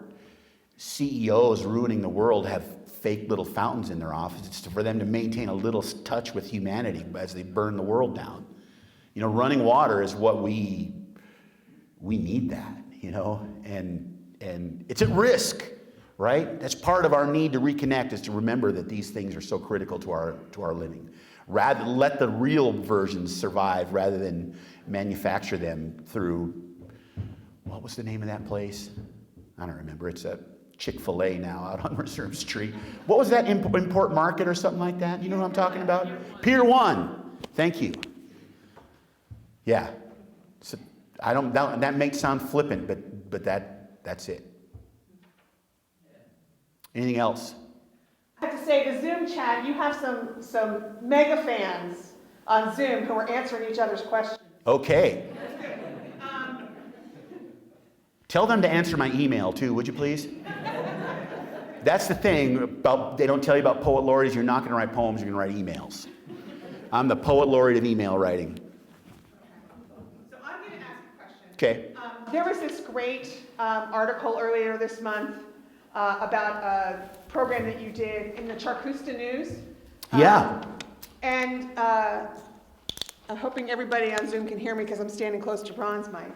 Speaker 3: CEOs ruining the world have fake little fountains in their office. It's for them to maintain a little touch with humanity as they burn the world down. You know, running water is what we need that, you know, and it's at risk, right? That's part of our need to reconnect, is to remember that these things are so critical to our living. Rather, let the real versions survive rather than manufacture them through, what was the name of that place? I don't remember. It's a Chick-fil-A now out on Reserve Street. What was that, Import Market or something like that? You know what I'm talking about? Pier 1. Thank you. Yeah. So that may sound flippant, but that's it. Anything else?
Speaker 1: I have to say, the Zoom chat, you have some mega fans on Zoom who are answering each other's questions.
Speaker 3: Okay. Tell them to answer my email too, would you please? That's the thing about, they don't tell you about poet laureates. You're not going to write poems, you're going to write emails. I'm the poet laureate of email writing.
Speaker 1: So I'm going to ask a question.
Speaker 3: Okay.
Speaker 1: There was this great article earlier this month about a program that you did in the Charcusta News.
Speaker 3: Yeah.
Speaker 1: And I'm hoping everybody on Zoom can hear me because I'm standing close to Ron's mic.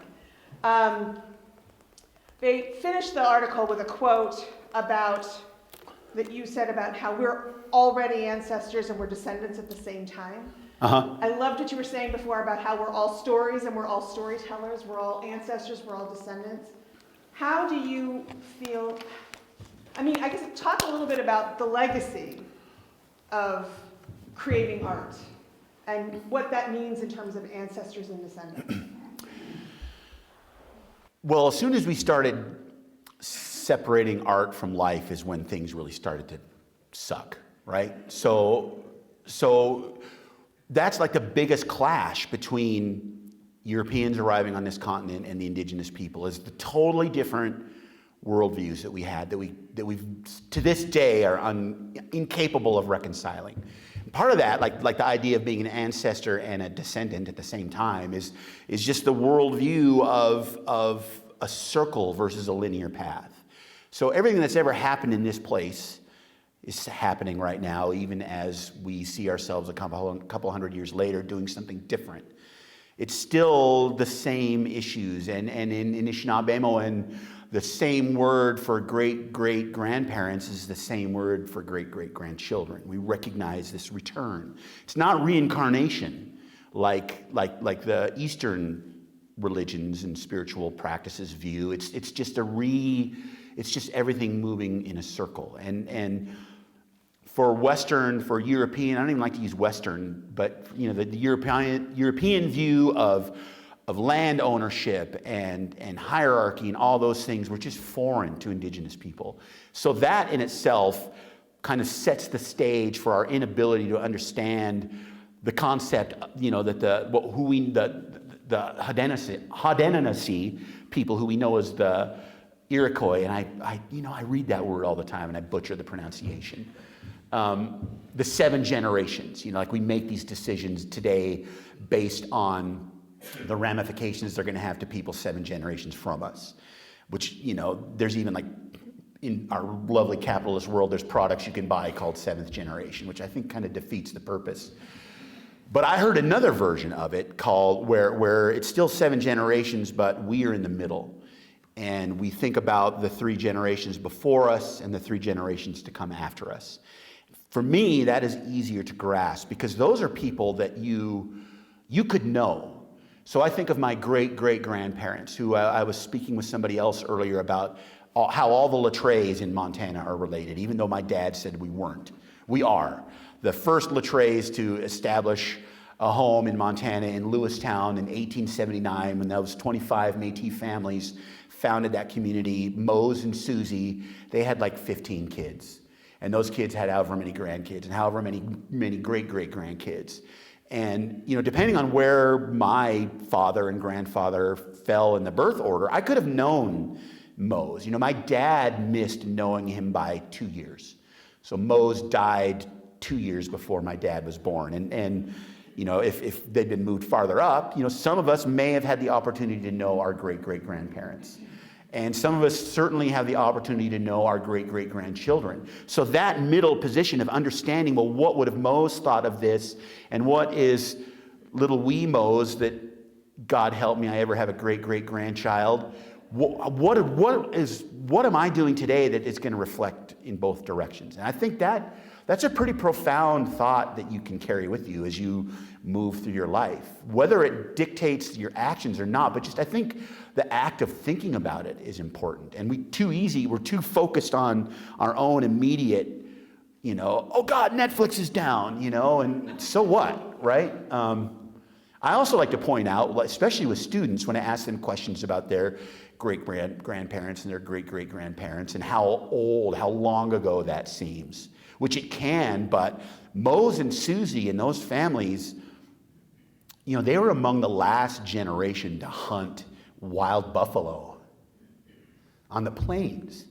Speaker 1: They finished the article with a quote about that you said about how we're already ancestors and we're descendants at the same time.
Speaker 3: Uh-huh.
Speaker 1: I loved what you were saying before about how we're all stories and we're all storytellers, we're all ancestors, we're all descendants. How do you feel, I mean, I guess talk a little bit about the legacy of creating art and what that means in terms of ancestors and descendants.
Speaker 3: Well, as soon as we started separating art from life is when things really started to suck, right? So that's like the biggest clash between Europeans arriving on this continent and the indigenous people, is the totally different worldviews that we had that we to this day are incapable of reconciling. Part of that, like the idea of being an ancestor and a descendant at the same time, is just the worldview of a circle versus a linear path. So everything that's ever happened in this place is happening right now, even as we see ourselves a couple hundred years later doing something different. It's still the same issues, and in Anishinaabemowin, the same word for great-great-grandparents is the same word for great-great-grandchildren. We recognize this return. It's not reincarnation like the Eastern religions and spiritual practices view. It's just everything moving in a circle. And for European, I don't even like to use Western, but the European view of land ownership and hierarchy and all those things were just foreign to indigenous people. So that in itself kind of sets the stage for our inability to understand the concept, that the Haudenosaunee people, who we know as the Iroquois, and I read that word all the time and I butcher the pronunciation. The 7 generations, like we make these decisions today based on the ramifications they're going to have to people 7 generations from us, which, there's even like in our lovely capitalist world, there's products you can buy called 7th generation, which I think kind of defeats the purpose. But I heard another version of it called where it's still 7 generations, but we are in the middle. And we think about the 3 generations before us and the 3 generations to come after us. For me, that is easier to grasp because those are people that you could know. So I think of my great-great-grandparents, who I was speaking with somebody else earlier about how all the Latrays in Montana are related, even though my dad said we weren't. We are. The first Latrays to establish a home in Montana in Lewistown in 1879, when those 25 Métis families founded that community. Mose and Susie, they had like 15 kids. And those kids had however many grandkids and however many great-great-grandkids. And, depending on where my father and grandfather fell in the birth order, I could have known Mose. My dad missed knowing him by 2 years. So Mose died 2 years before my dad was born. And if they'd been moved farther up, some of us may have had the opportunity to know our great-great-grandparents. And some of us certainly have the opportunity to know our great-great-grandchildren. So that middle position of understanding, well, what would have Mose thought of this? And what is little wee Mose that, God help me, I ever have a great-great-grandchild? What am I doing today that is going to reflect in both directions? And I think that's a pretty profound thought that you can carry with you as you move through your life, whether it dictates your actions or not. But I think the act of thinking about it is important. And we're too focused on our own immediate, oh God, Netflix is down, and so what, right? I also like to point out, especially with students, when I ask them questions about their great-grandparents and their great-great-grandparents and how long ago that seems, which it can, but Mose and Susie and those families, they were among the last generation to hunt wild buffalo on the plains.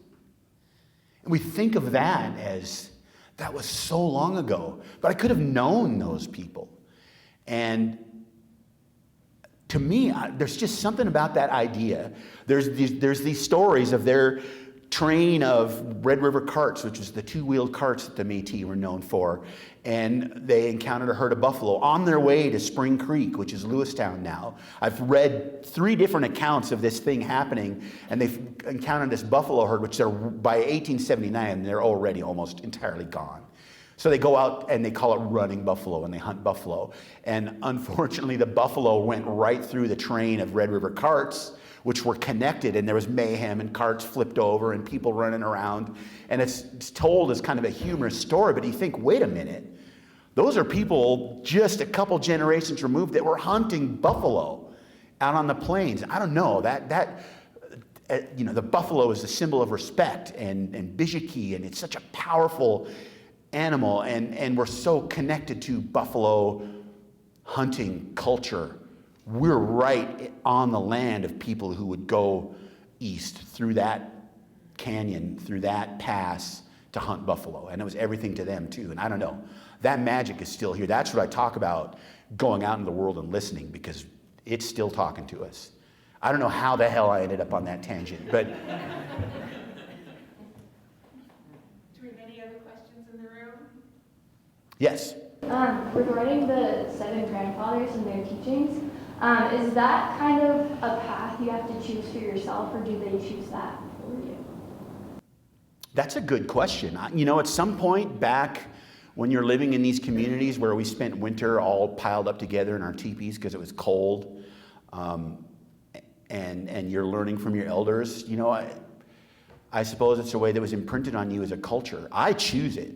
Speaker 3: And we think of that as, that was so long ago, but I could have known those people. And to me, there's just something about that idea. There's these stories of their train of Red River carts, which was the two-wheeled carts that the Métis were known for, and they encountered a herd of buffalo on their way to Spring Creek, which is Lewistown now. I've read 3 different accounts of this thing happening, and they've encountered this buffalo herd, which by 1879, they're already almost entirely gone. So they go out and they call it running buffalo, and they hunt buffalo. And unfortunately, the buffalo went right through the train of Red River carts, which were connected, and there was mayhem and carts flipped over and people running around. And it's told as kind of a humorous story, but you think, wait a minute, those are people just a couple generations removed that were hunting buffalo out on the plains. I don't know, the buffalo is a symbol of respect and bijiki, and it's such a powerful animal, and we're so connected to buffalo hunting culture. We're right on the land of people who would go east through that canyon, through that pass to hunt buffalo. And it was everything to them too. And I don't know, that magic is still here. That's what I talk about, going out in the world and listening, because it's still talking to us. I don't know how the hell I ended up on that tangent, but.
Speaker 1: Do we have any other questions in the room?
Speaker 3: Yes.
Speaker 5: Regarding the 7 grandfathers and their teachings, is that kind of a path you have to choose for yourself, or do they choose that for you?
Speaker 3: That's a good question. At some point back when you're living in these communities where we spent winter all piled up together in our teepees because it was cold, and you're learning from your elders, I suppose it's a way that was imprinted on you as a culture. I choose it.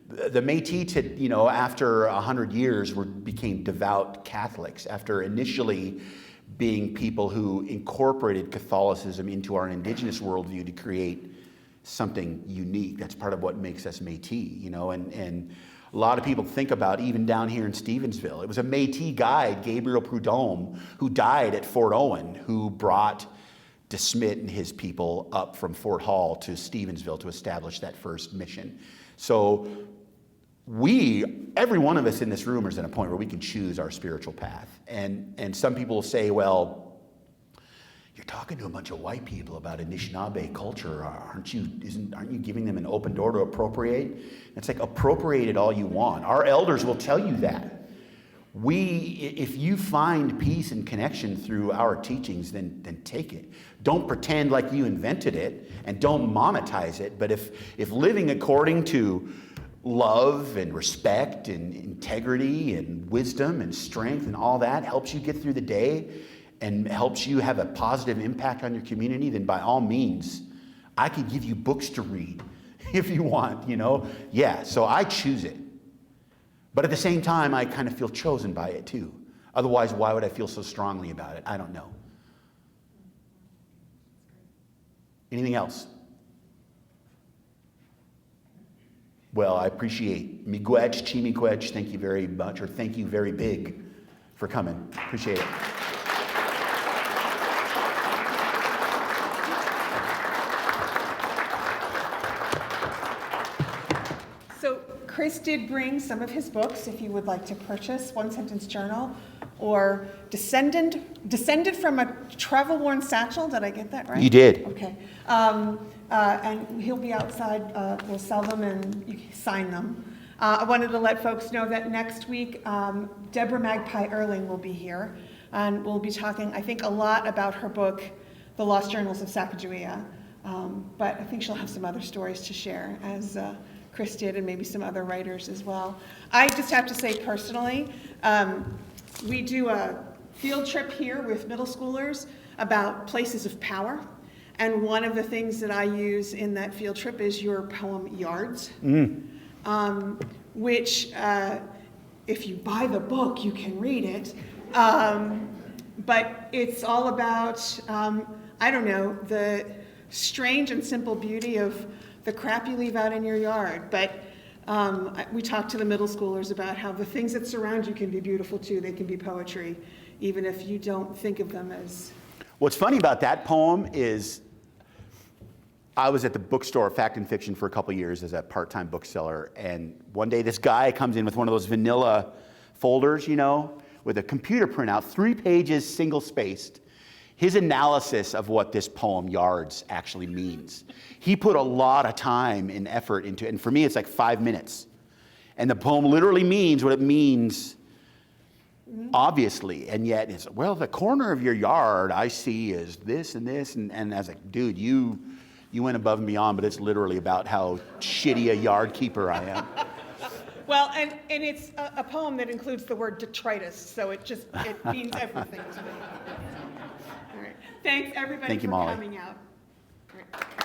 Speaker 3: The Métis, after 100 years, became devout Catholics after initially being people who incorporated Catholicism into our indigenous worldview to create something unique. That's part of what makes us Métis, and a lot of people think about, even down here in Stevensville, it was a Métis guide, Gabriel Prudhomme, who died at Fort Owen, who brought DeSmet and his people up from Fort Hall to Stevensville to establish that first mission. So every one of us in this room is at a point where we can choose our spiritual path. And some people will say, well, you're talking to a bunch of white people about Anishinaabe culture. Aren't you giving them an open door to appropriate? It's like, appropriate it all you want. Our elders will tell you that. If you find peace and connection through our teachings, then take it. Don't pretend like you invented it, and don't monetize it. But if living according to love and respect and integrity and wisdom and strength and all that helps you get through the day and helps you have a positive impact on your community, then by all means, I could give you books to read if you want, Yeah, so I choose it. But at the same time, I kind of feel chosen by it too. Otherwise, why would I feel so strongly about it? I don't know. Anything else? Well, I appreciate miigwech, chimiigwech. Thank you very much, or thank you very big for coming. Appreciate it.
Speaker 1: So Chris did bring some of his books, if you would like to purchase One Sentence Journal, or Descended from a Travel-Worn Satchel. Did I get that right?
Speaker 3: You did.
Speaker 1: Okay. And he'll be outside. We'll sell them and you can sign them. I wanted to let folks know that next week, Deborah Magpie Erling will be here. And we'll be talking, I think, a lot about her book, The Lost Journals of Sacagawea. But I think she'll have some other stories to share, as Chris did, and maybe some other writers as well. I just have to say personally, we do a field trip here with middle schoolers about places of power. And one of the things that I use in that field trip is your poem Yards, which if you buy the book, you can read it. But it's all about, the strange and simple beauty of the crap you leave out in your yard. But we talked to the middle schoolers about how the things that surround you can be beautiful too. They can be poetry, even if you don't think of them as...
Speaker 3: What's funny about that poem is I was at the bookstore, Fact and Fiction, for a couple years as a part-time bookseller, and one day this guy comes in with one of those vanilla folders, with a computer printout, 3 pages, single-spaced. his analysis of what this poem Yards actually means. He put a lot of time and effort into it, and for me it's like 5 minutes. And the poem literally means what it means, obviously, and yet it's, well, the corner of your yard I see is this and this, and I was like, dude, you went above and beyond, but it's literally about how shitty a yard keeper I am.
Speaker 1: Well, and it's a poem that includes the word detritus, so it means everything to me. All right. Thanks, everybody,
Speaker 3: Thank you,
Speaker 1: for
Speaker 3: Molly.
Speaker 1: coming out. All right.